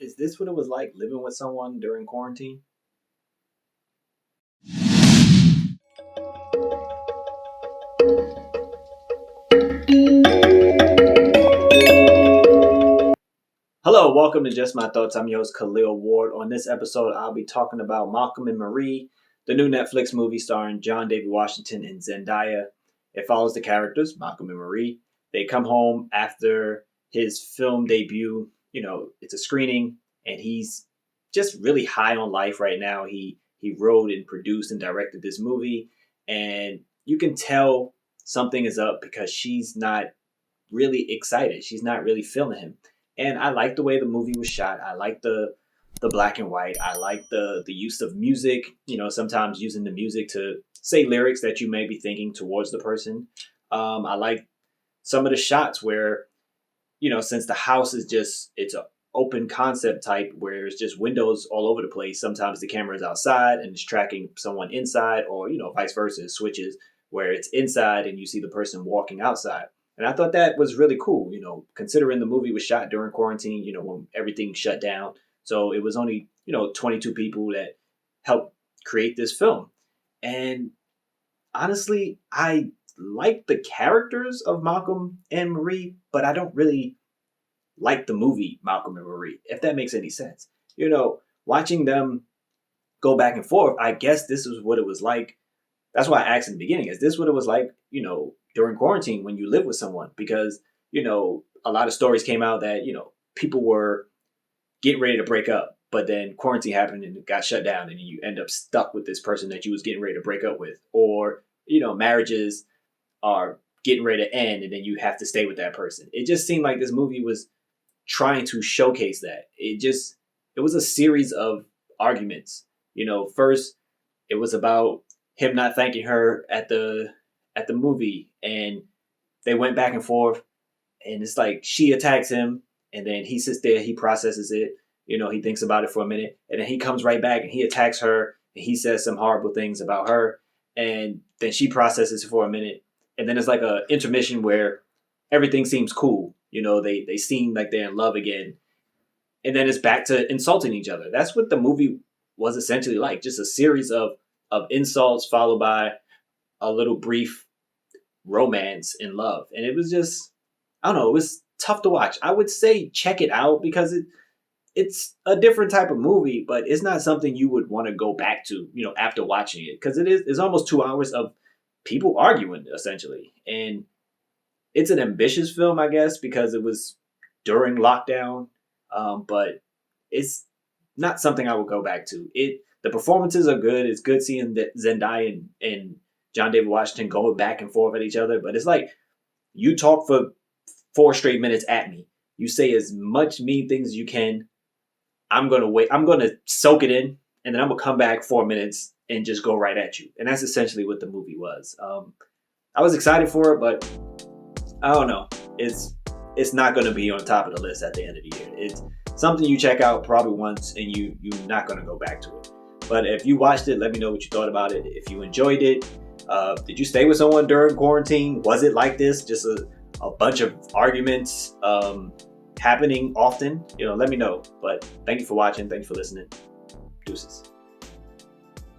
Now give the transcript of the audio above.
Is this what it was like living with someone during quarantine? Hello, welcome to Just My Thoughts. I'm your host, Khaleel Ward. On this episode, I'll be talking about Malcolm and Marie, the new Netflix movie starring John David Washington and Zendaya. It follows the characters, Malcolm and Marie. They come home after his film debut. It's a screening, and he's just really high on life right now. He wrote and produced and directed this movie, and you can tell something is up because she's not really excited. She's not really feeling him. And I like the way the movie was shot. I like the black and white. I like the use of music, sometimes using the music to say lyrics that you may be thinking towards the person. I like some of the shots where, since the house is it's a open concept type where it's just windows all over the place. Sometimes the camera is outside and it's tracking someone inside, or vice versa. It switches where it's inside and you see the person walking outside. And I thought that was really cool, considering the movie was shot during quarantine, when everything shut down. So it was only, 22 people that helped create this film. And honestly, I like the characters of Malcolm and Marie, but I don't really like the movie Malcolm and Marie, if that makes any sense. Watching them go back and forth, I guess this is what it was like. That's why I asked in the beginning, is this what it was like, during quarantine when you live with someone? Because, a lot of stories came out that, people were getting ready to break up, but then quarantine happened and it got shut down and you end up stuck with this person that you was getting ready to break up with. Or, marriages are getting ready to end and then you have to stay with that person. It just seemed like this movie was trying to showcase that. It was a series of arguments. First it was about him not thanking her at the movie, and they went back and forth, and it's like she attacks him and then he sits there, he processes it, he thinks about it for a minute, and then he comes right back and he attacks her and he says some horrible things about her, and then she processes it for a minute, and then it's like a intermission where everything seems cool. They seem like they're in love again, and then it's back to insulting each other. That's what the movie was essentially like, just a series of insults followed by a little brief romance and love. And it was just, I don't know, it was tough to watch. I would say check it out because it's a different type of movie, but it's not something you would want to go back to, after watching it, because it's almost 2 hours of people arguing essentially. And it's an ambitious film, I guess, because it was during lockdown. But it's not something I would go back to. The performances are good. It's good seeing that Zendaya and John David Washington going back and forth at each other. But it's like you talk for 4 straight minutes at me. You say as much mean things as you can. I'm gonna wait. I'm gonna soak it in, and then I'm gonna come back 4 minutes and just go right at you. And that's essentially what the movie was. I was excited for it, but I don't know. It's not gonna be on top of the list at the end of the year. It's something you check out probably once, and you're not gonna go back to it. But if you watched it, let me know what you thought about it. If you enjoyed it, did you stay with someone during quarantine? Was it like this? Just a bunch of arguments happening often? Let me know. But thank you for watching. Thank you for listening. Deuces.